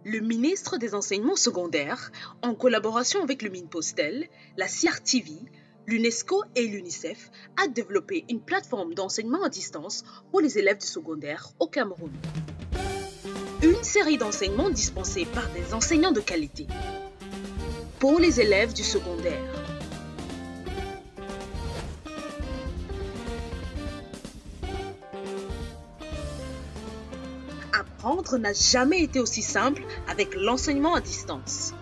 Le ministre des Enseignements secondaires, en collaboration avec le Minpostel, la CRTV, l'UNESCO et l'UNICEF, a développé une plateforme d'enseignement à distance pour les élèves du secondaire au Cameroun. Une série d'enseignements dispensés par des enseignants de qualité pour les élèves du secondaire. Apprendre n'a jamais été aussi simple avec l'enseignement à distance.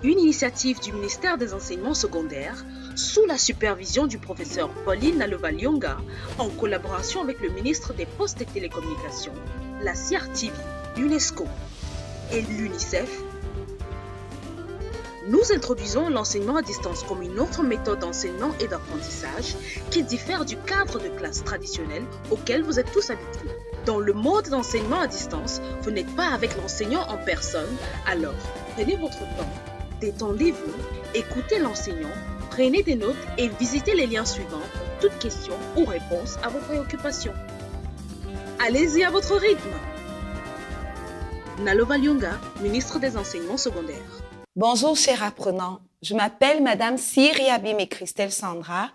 Une initiative du ministère des Enseignements secondaires sous la supervision du professeur Pauline Nalovalionga en collaboration avec le ministre des Postes et Télécommunications, la CRTV, l'UNESCO et l'UNICEF. Nous introduisons l'enseignement à distance comme une autre méthode d'enseignement et d'apprentissage qui diffère du cadre de classe traditionnel auquel vous êtes tous habitués. Dans le mode d'enseignement à distance, vous n'êtes pas avec l'enseignant en personne, alors prenez votre temps, détendez-vous, écoutez l'enseignant, prenez des notes et visitez les liens suivants pour toute question ou réponse à vos préoccupations. Allez-y à votre rythme. Nalovalionga, ministre des Enseignements secondaires. Bonjour chers apprenants, je m'appelle Madame Syria Bime Christelle Sandra.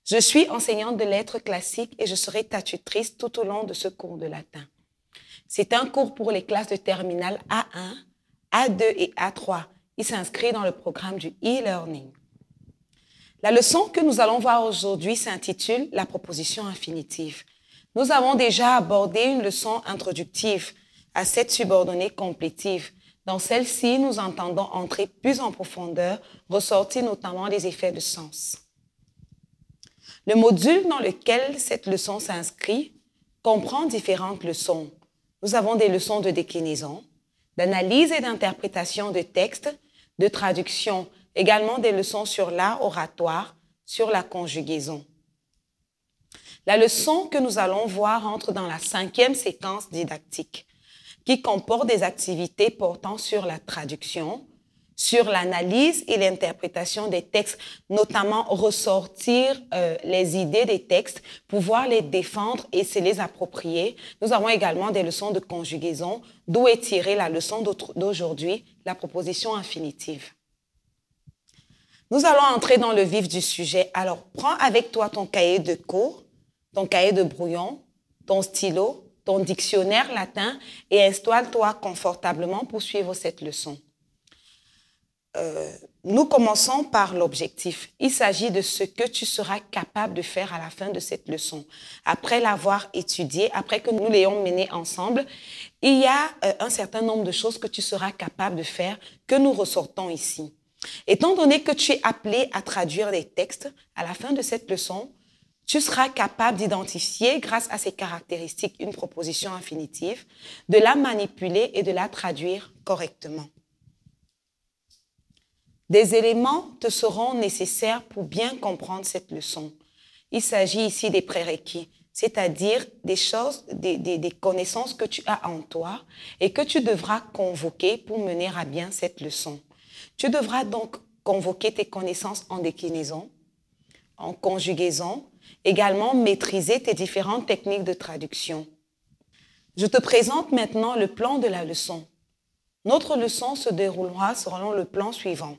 Je suis enseignante de lettres classiques et je serai ta tutrice tout au long de ce cours de latin. C'est un cours pour les classes de terminale A1, A2 et A3. Il s'inscrit dans le programme du e-learning. La leçon que nous allons voir aujourd'hui s'intitule « La proposition infinitive ». Nous avons déjà abordé une leçon introductive à cette subordonnée complétive. Dans celle-ci, nous entendons entrer plus en profondeur, ressortir notamment les effets de sens. Le module dans lequel cette leçon s'inscrit comprend différentes leçons. Nous avons des leçons de déclinaison, d'analyse et d'interprétation de textes, de traduction, également des leçons sur l'art oratoire, sur la conjugaison. La leçon que nous allons voir entre dans la 5e séquence didactique, qui comporte des activités portant sur la traduction, sur l'analyse et l'interprétation des textes, notamment ressortir les idées des textes, pouvoir les défendre et se les approprier. Nous avons également des leçons de conjugaison, d'où est tirée la leçon d'aujourd'hui, la proposition infinitive. Nous allons entrer dans le vif du sujet. Alors, prends avec toi ton cahier de cours, ton cahier de brouillon, ton stylo, ton dictionnaire latin et installe-toi confortablement pour suivre cette leçon. Nous commençons par l'objectif. Il s'agit de ce que tu seras capable de faire à la fin de cette leçon. Après l'avoir étudiée, après que nous l'ayons menée ensemble, il y a un certain nombre de choses que tu seras capable de faire que nous ressortons ici. Étant donné que tu es appelé à traduire des textes, à la fin de cette leçon, tu seras capable d'identifier, grâce à ces caractéristiques, une proposition infinitive, de la manipuler et de la traduire correctement. Des éléments te seront nécessaires pour bien comprendre cette leçon. Il s'agit ici des prérequis, c'est-à-dire des choses, des connaissances que tu as en toi et que tu devras convoquer pour mener à bien cette leçon. Tu devras donc convoquer tes connaissances en déclinaison, en conjugaison, également maîtriser tes différentes techniques de traduction. Je te présente maintenant le plan de la leçon. Notre leçon se déroulera selon le plan suivant.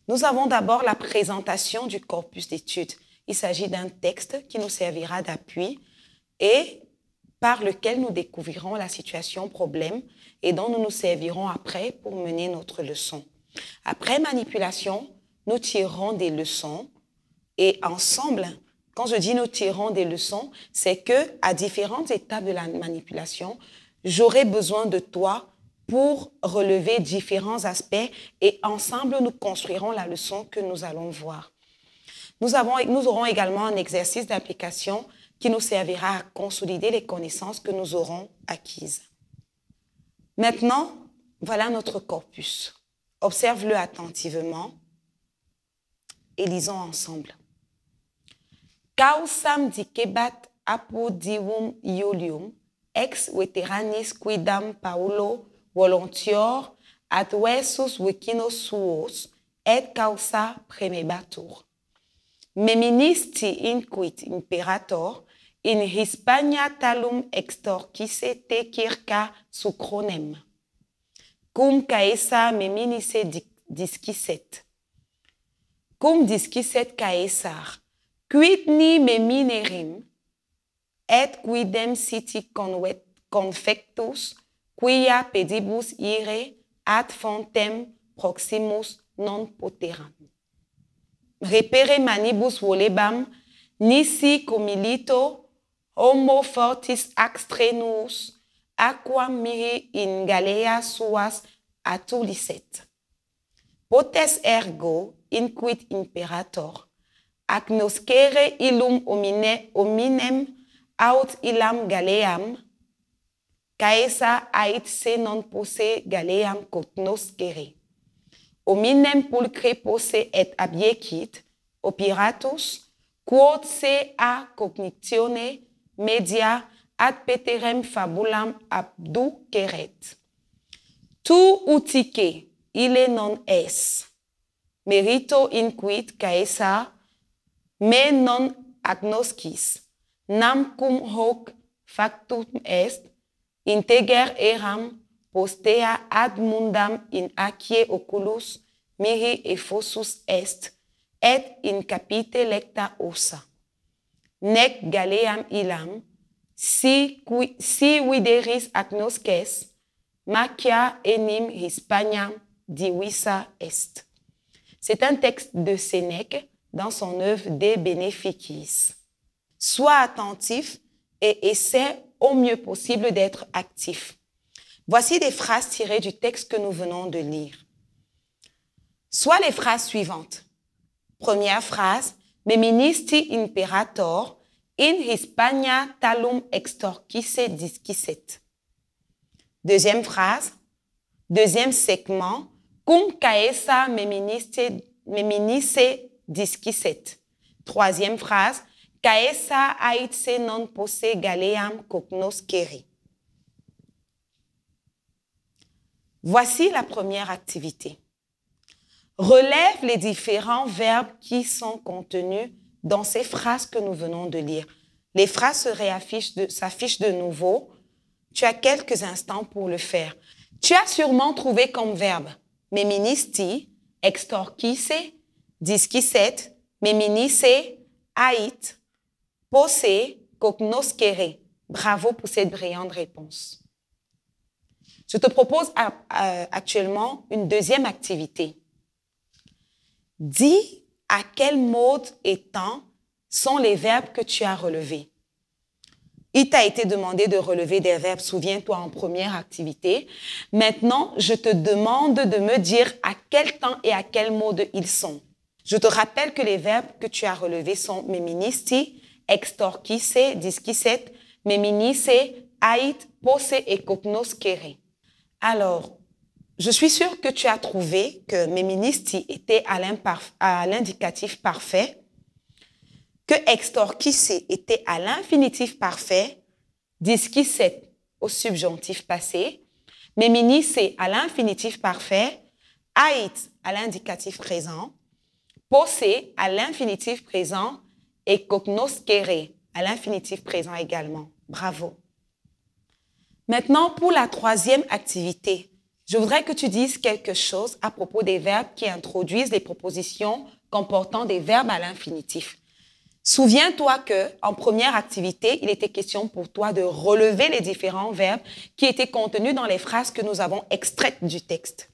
Nous avons d'abord la présentation du corpus d'études. Il s'agit d'un texte qui nous servira d'appui et par lequel nous découvrirons la situation problème et dont nous nous servirons après pour mener notre leçon. Après manipulation, nous tirerons des leçons et ensemble, quand je dis nous tirons des leçons, c'est que à différentes étapes de la manipulation, j'aurai besoin de toi pour relever différents aspects et ensemble, nous construirons la leçon que nous allons voir. Nous aurons également un exercice d'application qui nous servira à consolider les connaissances que nous aurons acquises. Maintenant, voilà notre corpus. Observe-le attentivement et lisons ensemble. Causam dicebat apodium iulium, ex veteranis quidam Paulo volontior adversus vecinos suos, et causa premebatur. Meministi inquit imperator, in Hispania talum extorquisse te circa sucronem. cum caesa meminise disquiset. Cum disquiset caesar, quid ni meminerim, et quidem siti confectus, quia pedibus ire ad fontem proximus non poteram. Repere manibus volebam, nisi comilito, homo fortis axtrenus, aquam mihi in galea suas atulicet. Potes ergo, inquit imperator, agnoscere illum hominem aut illam galeam, caesa ait se non posse galeam cognoscere. Hominem pulcre posse et abiecit, operatus, quod se a cognitione media ad peterem fabulam abduceret. Tu utique, ille non es. Merito inquit caesa, me non agnoscis. Nam cum hoc factum est, integer eram postea ad mundam in acie oculus mihi effosus est, et in capite lecta ossa. Nec galeam illam, si videris agnosces, macia enim Hispaniam divisa est. C'est un texte de Sénèque dans son œuvre De Beneficis. Sois attentif et essaie au mieux possible d'être actif. Voici des phrases tirées du texte que nous venons de lire. Soit les phrases suivantes. Première phrase, Meministi imperator in Hispania talum extorquice disquiset. Deuxième phrase, deuxième segment, cum caesa meminisse disquiset. Troisième phrase, caesa ait se non posse galeam cognoscere. Voici la première activité. Relève les différents verbes qui sont contenus dans ces phrases que nous venons de lire. Les phrases s'affichent de nouveau. Tu as quelques instants pour le faire. Tu as sûrement trouvé comme verbe meministi, extorquice, disquiset, meminisse, ait, posse, cognoscere. Bravo pour cette brillante réponse. Je te propose actuellement une deuxième activité. Dis à quel mode et temps sont les verbes que tu as relevés. Il t'a été demandé de relever des verbes, souviens-toi, en première activité. Maintenant, je te demande de me dire à quel temps et à quel mode ils sont. Je te rappelle que les verbes que tu as relevés sont meministi, extorquice, disquiset, meminisse, ait, posse et cognoscere. Alors, je suis sûre que tu as trouvé que meministi était à l'indicatif parfait, que extorquice était à l'infinitif parfait, disquiset au subjonctif passé, meminisse à l'infinitif parfait, ait à l'indicatif présent, posse à l'infinitif présent et cognoscere à l'infinitif présent également. Bravo. Maintenant, pour la troisième activité, je voudrais que tu dises quelque chose à propos des verbes qui introduisent les propositions comportant des verbes à l'infinitif. Souviens-toi qu'en première activité, il était question pour toi de relever les différents verbes qui étaient contenus dans les phrases que nous avons extraites du texte.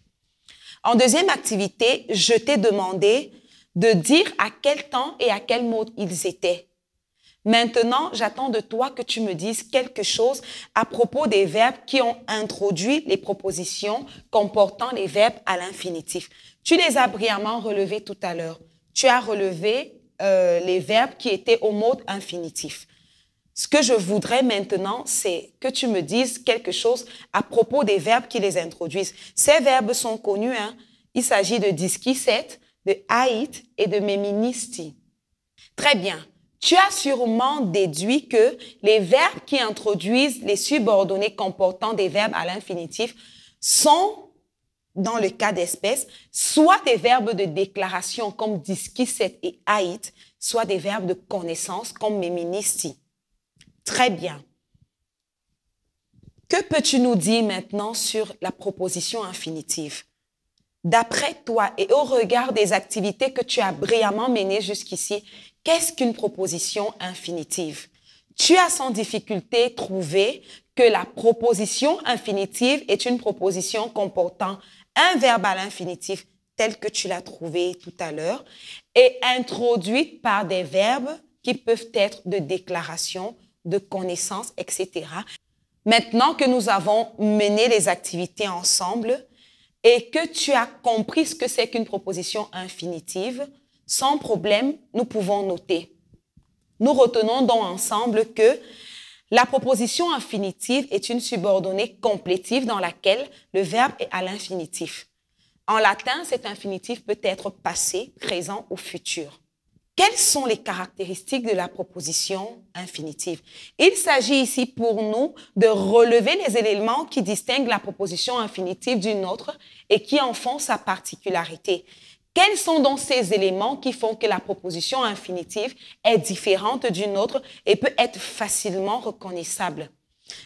En deuxième activité, je t'ai demandé de dire à quel temps et à quel mode ils étaient. Maintenant, j'attends de toi que tu me dises quelque chose à propos des verbes qui ont introduit les propositions comportant les verbes à l'infinitif. Tu les as brillamment relevés tout à l'heure. Tu as relevé les verbes qui étaient au mode infinitif. Ce que je voudrais maintenant, c'est que tu me dises quelque chose à propos des verbes qui les introduisent. Ces verbes sont connus, hein? Il s'agit de disquiset, de ait et de meministi. Très bien. Tu as sûrement déduit que les verbes qui introduisent les subordonnés comportant des verbes à l'infinitif sont, dans le cas d'espèce, soit des verbes de déclaration comme disquiset et ait, soit des verbes de connaissance comme meministi. Très bien. Que peux-tu nous dire maintenant sur la proposition infinitive? D'après toi et au regard des activités que tu as brillamment menées jusqu'ici, qu'est-ce qu'une proposition infinitive? Tu as sans difficulté trouvé que la proposition infinitive est une proposition comportant un verbe à l'infinitif tel que tu l'as trouvé tout à l'heure et introduite par des verbes qui peuvent être de déclaration, de connaissance, etc. Maintenant que nous avons mené les activités ensemble et que tu as compris ce que c'est qu'une proposition infinitive, sans problème, nous pouvons noter. Nous retenons donc ensemble que la proposition infinitive est une subordonnée complétive dans laquelle le verbe est à l'infinitif. En latin, cet infinitif peut être passé, présent ou futur. Quelles sont les caractéristiques de la proposition infinitive? Il s'agit ici pour nous de relever les éléments qui distinguent la proposition infinitive d'une autre et qui en font sa particularité. Quels sont donc ces éléments qui font que la proposition infinitive est différente d'une autre et peut être facilement reconnaissable?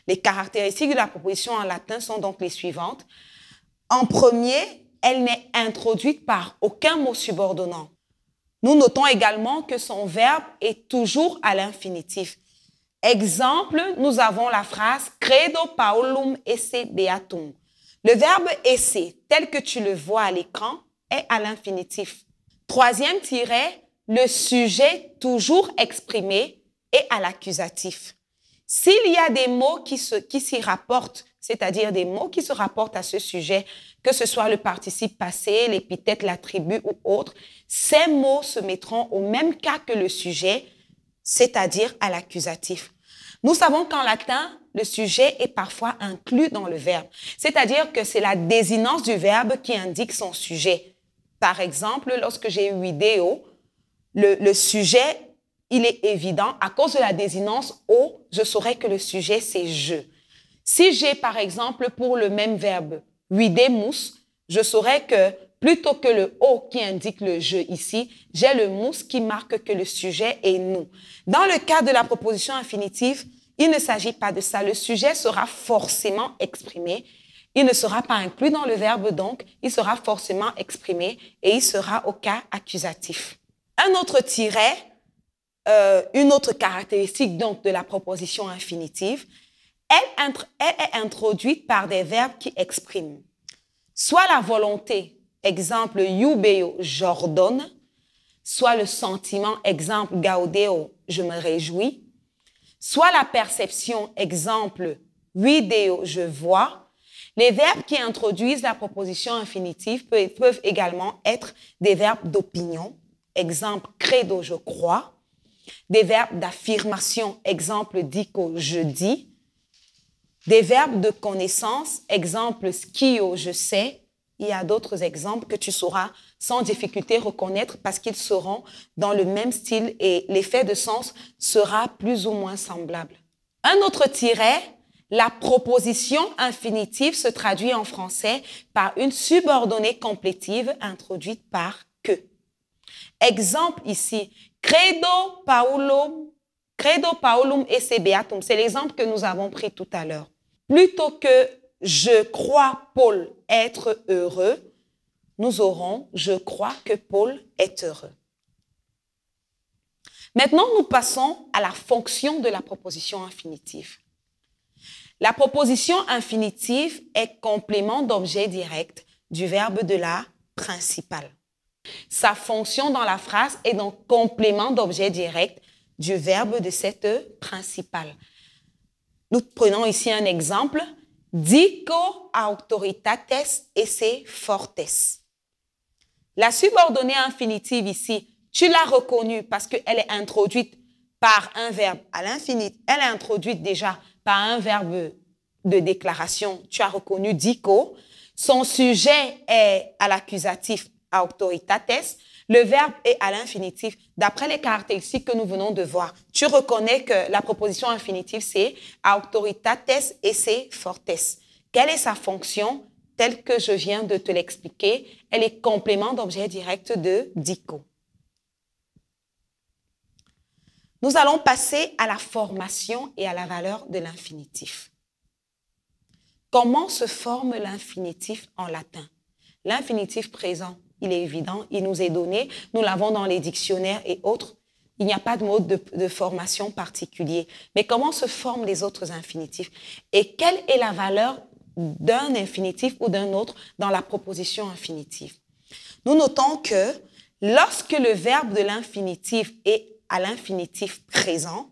Les caractéristiques de la proposition en latin sont donc les suivantes. En premier, elle n'est introduite par aucun mot subordonnant. Nous notons également que son verbe est toujours à l'infinitif. Exemple, nous avons la phrase « Credo Paulum esse beatum ». Le verbe « esse », tel que tu le vois à l'écran, est à l'infinitif. Troisième tiret, le sujet toujours exprimé est à l'accusatif. S'il y a des mots qui s'y rapportent, c'est-à-dire des mots qui se rapportent à ce sujet, que ce soit le participe passé, l'épithète, l'attribut ou autre, ces mots se mettront au même cas que le sujet, c'est-à-dire à l'accusatif. Nous savons qu'en latin, le sujet est parfois inclus dans le verbe, c'est-à-dire que c'est la désinence du verbe qui indique son sujet. Par exemple, lorsque j'ai eu vidéo, le sujet, il est évident. À cause de la désinence « au », je saurais que le sujet, c'est « je ». Si j'ai, par exemple, pour le même verbe « videmus », je saurais que plutôt que le « au » qui indique le « je » ici, j'ai le « mus » qui marque que le sujet est « nous ». Dans le cas de la proposition infinitive, il ne s'agit pas de ça. Le sujet sera forcément exprimé. Il ne sera pas inclus dans le verbe donc, il sera forcément exprimé et il sera au cas accusatif. Un autre tiret, une autre caractéristique donc de la proposition infinitive, elle est introduite par des verbes qui expriment soit la volonté, exemple iubeo, j'ordonne, soit le sentiment, exemple gaudeo, je me réjouis, soit la perception, exemple video, je vois. Les verbes qui introduisent la proposition infinitive peuvent également être des verbes d'opinion, exemple credo, je crois, des verbes d'affirmation, exemple dico, je dis, des verbes de connaissance, exemple skio, je sais. Il y a d'autres exemples que tu sauras sans difficulté reconnaître parce qu'ils seront dans le même style et l'effet de sens sera plus ou moins semblable. Un autre tiret, la proposition infinitive se traduit en français par une subordonnée complétive introduite par que. Exemple ici, credo paulum esse beatum. C'est l'exemple que nous avons pris tout à l'heure. Plutôt que je crois Paul être heureux, nous aurons je crois que Paul est heureux. Maintenant, nous passons à la fonction de la proposition infinitive. La proposition infinitive est complément d'objet direct du verbe de la principale. Sa fonction dans la phrase est donc complément d'objet direct du verbe de cette principale. Nous prenons ici un exemple. Dico autoritates esse fortes. La subordonnée infinitive ici, tu l'as reconnue parce qu'elle est introduite par un verbe à l'infinitif. Elle est introduite déjà par un verbe de déclaration. Tu as reconnu dico. Son sujet est à l'accusatif autoritates. Le verbe est à l'infinitif. D'après les caractéristiques que nous venons de voir, tu reconnais que la proposition infinitive, c'est autoritates esse fortes. Quelle est sa fonction? Telle que je viens de te l'expliquer, elle est complément d'objet direct de dico. Nous allons passer à la formation et à la valeur de l'infinitif. Comment se forme l'infinitif en latin? L'infinitif présent, il est évident, il nous est donné, nous l'avons dans les dictionnaires et autres. Il n'y a pas de mode de formation particulier. Mais comment se forment les autres infinitifs? Et quelle est la valeur d'un infinitif ou d'un autre dans la proposition infinitive? Nous notons que lorsque le verbe de l'infinitif est à l'infinitif présent,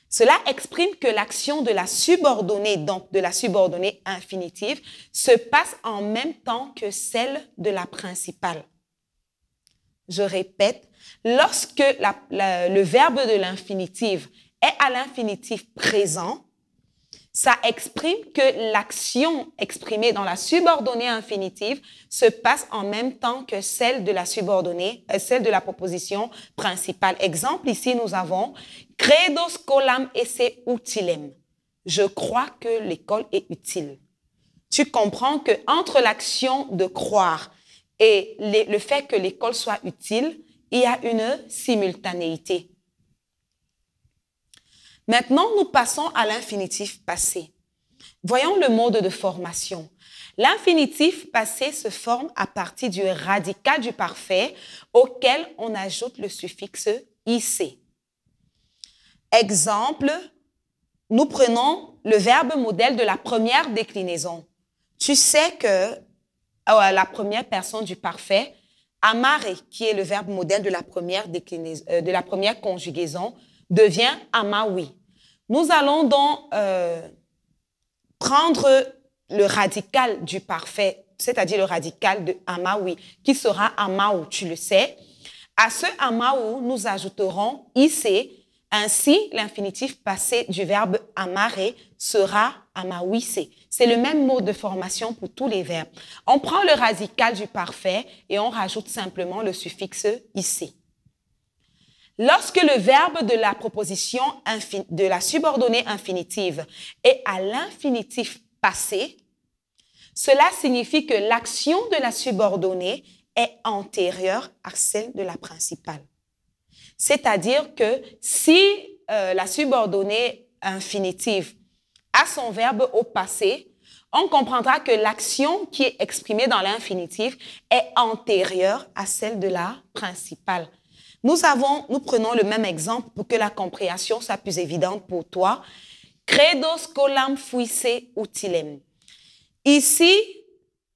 cela exprime que l'action de la subordonnée, donc de la subordonnée infinitive, se passe en même temps que celle de la principale. Je répète, lorsque le verbe de l'infinitif est à l'infinitif présent, ça exprime que l'action exprimée dans la subordonnée infinitive se passe en même temps que celle de la subordonnée, celle de la proposition principale. Exemple, ici, nous avons « Credo scolam esse utilem ». Je crois que l'école est utile. Tu comprends que entre l'action de croire et le fait que l'école soit utile, il y a une simultanéité. Maintenant, nous passons à l'infinitif passé. Voyons le mode de formation. L'infinitif passé se forme à partir du radical du parfait auquel on ajoute le suffixe ic. Exemple, nous prenons le verbe modèle de la première déclinaison. Tu sais que la première personne du parfait, amare, qui est le verbe modèle de la première déclinaison, de la première conjugaison, devient amawi. Nous allons donc prendre le radical du parfait, c'est-à-dire le radical de amawi, qui sera amaou, tu le sais. À ce amaou, nous ajouterons ic. Ainsi, l'infinitif passé du verbe amare sera amawise. C'est le même mode de formation pour tous les verbes. On prend le radical du parfait et on rajoute simplement le suffixe ic. Lorsque le verbe de la proposition de la subordonnée infinitive est à l'infinitif passé, cela signifie que l'action de la subordonnée est antérieure à celle de la principale. C'est-à-dire que si la subordonnée infinitive a son verbe au passé, on comprendra que l'action qui est exprimée dans l'infinitif est antérieure à celle de la principale. Nous prenons le même exemple pour que la compréhension soit plus évidente pour toi. Credo scolam fuisse utilem. Ici,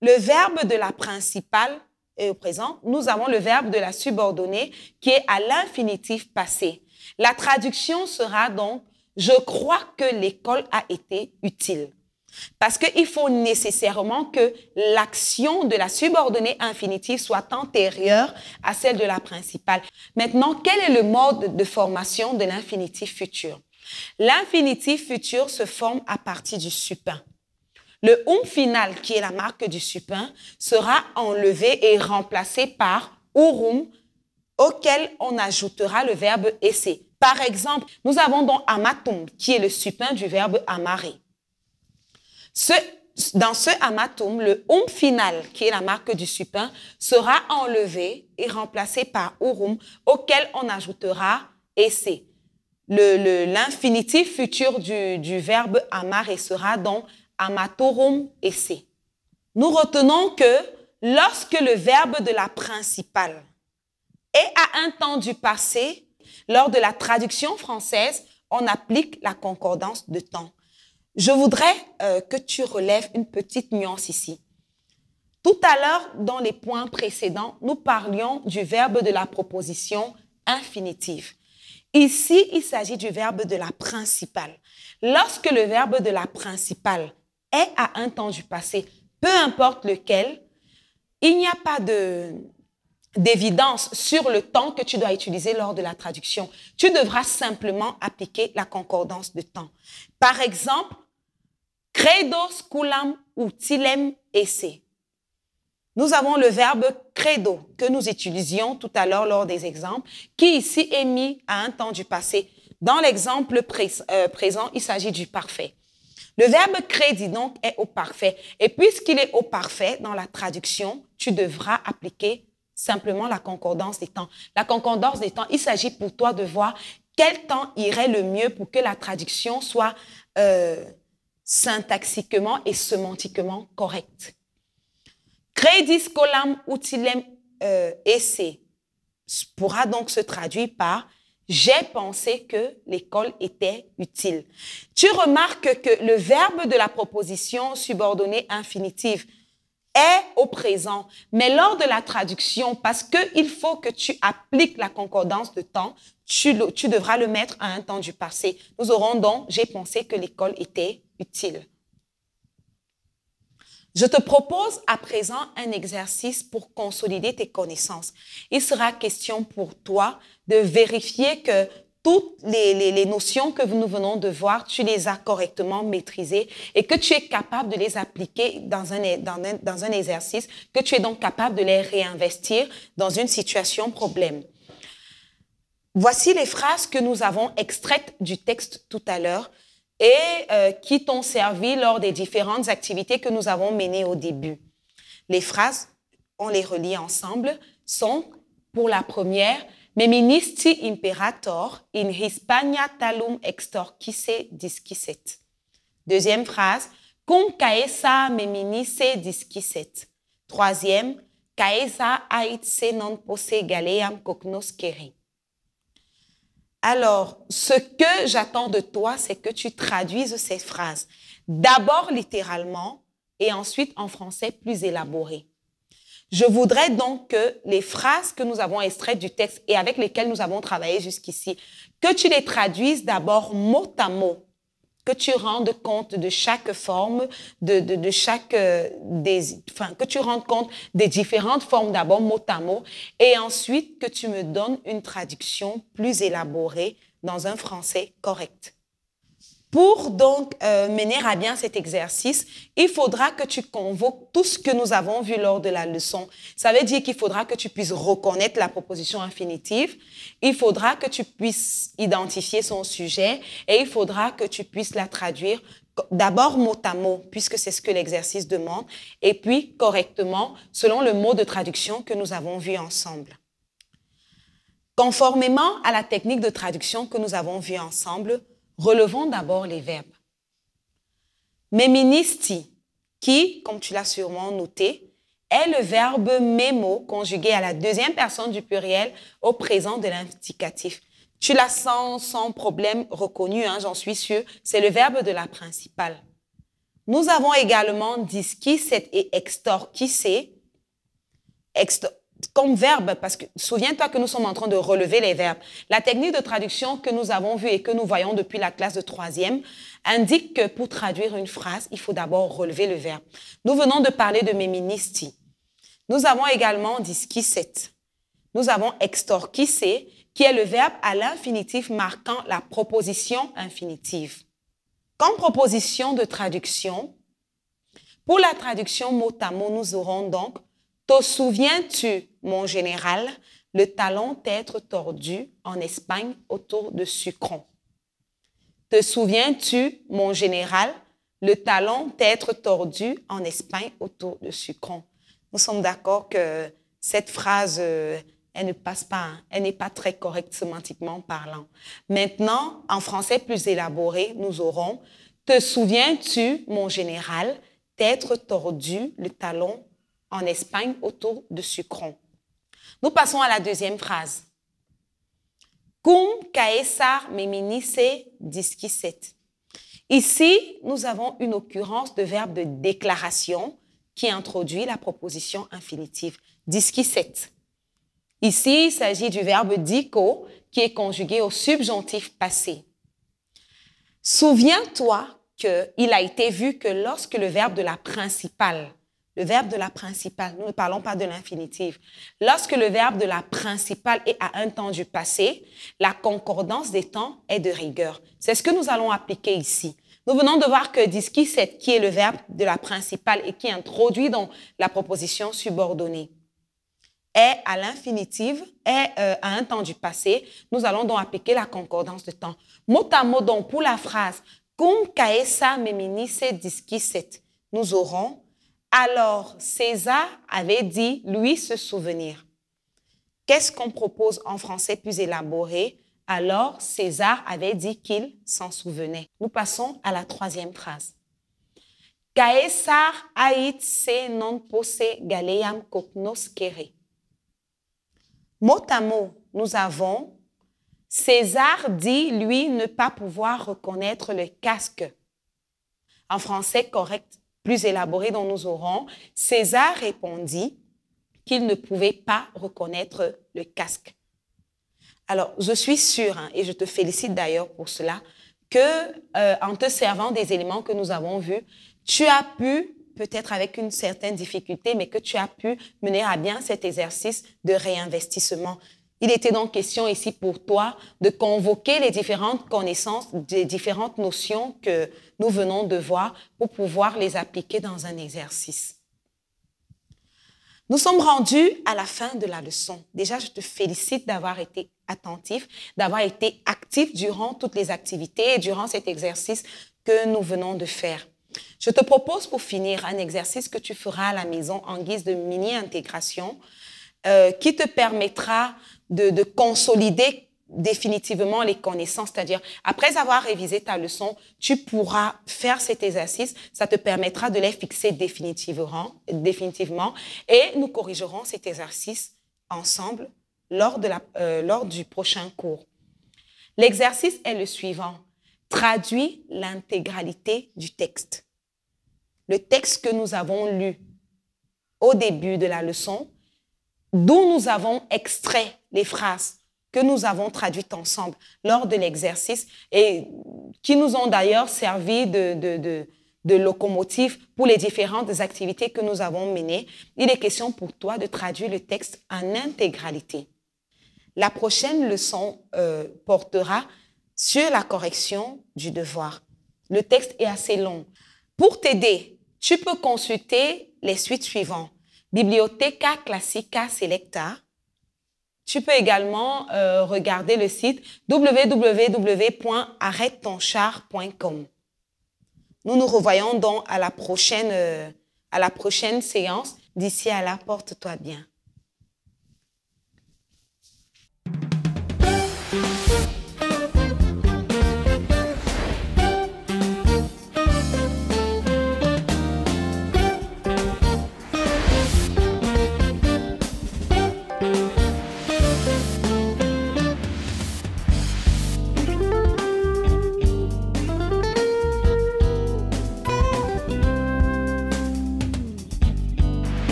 le verbe de la principale est au présent. Nous avons le verbe de la subordonnée qui est à l'infinitif passé. La traduction sera donc « Je crois que l'école a été utile ». Parce qu'il faut nécessairement que l'action de la subordonnée infinitive soit antérieure à celle de la principale. Maintenant, quel est le mode de formation de l'infinitif futur? L'infinitif futur se forme à partir du supin. Le final, qui est la marque du supin, sera enlevé et remplacé par urum, auquel on ajoutera le verbe esse. Par exemple, nous avons donc amatum, qui est le supin du verbe amare. Dans ce amatum, le final, qui est la marque du supin, sera enlevé et remplacé par urum, auquel on ajoutera esse. L'infinitif futur du verbe amare sera donc amatorum esse. Nous retenons que lorsque le verbe de la principale est à un temps du passé, lors de la traduction française, on applique la concordance de temps. Je voudrais que tu relèves une petite nuance ici. Tout à l'heure, dans les points précédents, nous parlions du verbe de la proposition infinitive. Ici, il s'agit du verbe de la principale. Lorsque le verbe de la principale est à un temps du passé, peu importe lequel, il n'y a pas d'évidence sur le temps que tu dois utiliser lors de la traduction. Tu devras simplement appliquer la concordance de temps. Par exemple, credo scolam utilem esse. Nous avons le verbe credo que nous utilisions tout à l'heure lors des exemples, qui ici est mis à un temps du passé. Dans l'exemple présent, il s'agit du parfait. Le verbe credi donc est au parfait. Et puisqu'il est au parfait, dans la traduction, tu devras appliquer simplement la concordance des temps. La concordance des temps, il s'agit pour toi de voir quel temps irait le mieux pour que la traduction soit syntaxiquement et sémantiquement correct. Credis colam utilem esse pourra donc se traduire par « j'ai pensé que l'école était utile ». Tu remarques que le verbe de la proposition subordonnée infinitive est au présent, mais lors de la traduction, parce qu'il faut que tu appliques la concordance de temps, tu devras le mettre à un temps du passé. Nous aurons donc « j'ai pensé que l'école était utile ». Je te propose à présent un exercice pour consolider tes connaissances. Il sera question pour toi de vérifier que toutes les notions que nous venons de voir, tu les as correctement maîtrisées et que tu es capable de les appliquer dans un exercice, que tu es donc capable de les réinvestir dans une situation problème. Voici les phrases que nous avons extraites du texte tout à l'heure et qui t'ont servi lors des différentes activités que nous avons menées au début. Les phrases, on les relit ensemble, sont pour la première « Meministi imperator in Hispania talum extorquisse disquisset ». Deuxième phrase « Cum caesa meminisse disquisset ». Troisième « Caesa aitse non posse galeam cognoscere ». Alors, ce que j'attends de toi, c'est que tu traduises ces phrases. D'abord littéralement et ensuite en français plus élaboré. Je voudrais donc que les phrases que nous avons extraites du texte et avec lesquelles nous avons travaillé jusqu'ici, que tu les traduises d'abord mot à mot, que tu rendes compte de chaque forme, que tu rendes compte des différentes formes d'abord mot à mot et ensuite que tu me donnes une traduction plus élaborée dans un français correct. Pour donc mener à bien cet exercice, il faudra que tu convoques tout ce que nous avons vu lors de la leçon. Ça veut dire qu'il faudra que tu puisses reconnaître la proposition infinitive, il faudra que tu puisses identifier son sujet et il faudra que tu puisses la traduire d'abord mot à mot, puisque c'est ce que l'exercice demande, et puis correctement selon le mot de traduction que nous avons vu ensemble. Conformément à la technique de traduction que nous avons vue ensemble, relevons d'abord les verbes. Meministi, qui, comme tu l'as sûrement noté, est le verbe memo conjugué à la deuxième personne du pluriel au présent de l'indicatif. Tu l'as sans problème reconnu, hein, j'en suis sûre, c'est le verbe de la principale. Nous avons également disquisset et extorquisse comme verbe, parce que souviens-toi que nous sommes en train de relever les verbes. La technique de traduction que nous avons vue et que nous voyons depuis la classe de 3e indique que pour traduire une phrase, il faut d'abord relever le verbe. Nous venons de parler de meministi. Nous avons également disquisset. Nous avons extorquisse, qui est le verbe à l'infinitif marquant la proposition infinitive. Comme proposition de traduction, pour la traduction mot à mot, nous aurons donc te souviens-tu, mon général, le talon t'être tordu en Espagne autour de Sucron? Te souviens-tu, mon général, le talon t'être tordu en Espagne autour de Sucron? Nous sommes d'accord que cette phrase, elle ne passe pas, hein? Elle n'est pas très correcte sémantiquement parlant. Maintenant, en français plus élaboré, nous aurons te souviens-tu, mon général, t'être tordu le talon en Espagne autour de Sucron. Nous passons à la deuxième phrase. Cum caesar meminisse disquisset. Ici, nous avons une occurrence de verbe de déclaration qui introduit la proposition infinitive. Disquisset. Ici, il s'agit du verbe dico qui est conjugué au subjonctif passé. Souviens-toi qu'il a été vu que lorsque le verbe de la principale, nous ne parlons pas de l'infinitive. Lorsque le verbe de la principale est à un temps du passé, la concordance des temps est de rigueur. C'est ce que nous allons appliquer ici. Nous venons de voir que disquisset, qui est le verbe de la principale et qui introduit dans la proposition subordonnée, est à l'infinitive, est à un temps du passé. Nous allons donc appliquer la concordance de temps. Mot à mot, donc, pour la phrase « Cum caesa meminisse disquisset », nous aurons alors, César avait dit, lui, se souvenir. Qu'est-ce qu'on propose en français plus élaboré? Alors, César avait dit qu'il s'en souvenait. Nous passons à la troisième phrase. Caesar ait se non posse galeam cognos quere. Mot à mot, nous avons César dit, lui, ne pas pouvoir reconnaître le casque. En français correct, plus élaboré dont nous aurons, César répondit qu'il ne pouvait pas reconnaître le casque. Alors, je suis sûre, et je te félicite d'ailleurs pour cela, que en te servant des éléments que nous avons vus, tu as pu, peut-être avec une certaine difficulté, mais que tu as pu mener à bien cet exercice de réinvestissement. Il était donc question ici pour toi de convoquer les différentes connaissances, les différentes notions que nous venons de voir pour pouvoir les appliquer dans un exercice. Nous sommes rendus à la fin de la leçon. Déjà, je te félicite d'avoir été attentif, d'avoir été actif durant toutes les activités et durant cet exercice que nous venons de faire. Je te propose pour finir un exercice que tu feras à la maison en guise de mini-intégration qui te permettra de consolider définitivement les connaissances. C'est-à-dire, après avoir révisé ta leçon, tu pourras faire cet exercice. Ça te permettra de les fixer définitivement et nous corrigerons cet exercice ensemble lors du prochain cours. L'exercice est le suivant. Traduis l'intégralité du texte. Le texte que nous avons lu au début de la leçon, d'où nous avons extrait les phrases que nous avons traduites ensemble lors de l'exercice et qui nous ont d'ailleurs servi de locomotive pour les différentes activités que nous avons menées. Il est question pour toi de traduire le texte en intégralité. La prochaine leçon portera sur la correction du devoir. Le texte est assez long. Pour t'aider, tu peux consulter les suites suivantes. Bibliotheca Classica Selecta. Tu peux également regarder le site www.arrêtetonchar.com. Nous nous revoyons donc à la prochaine séance. D'ici à là, porte-toi bien.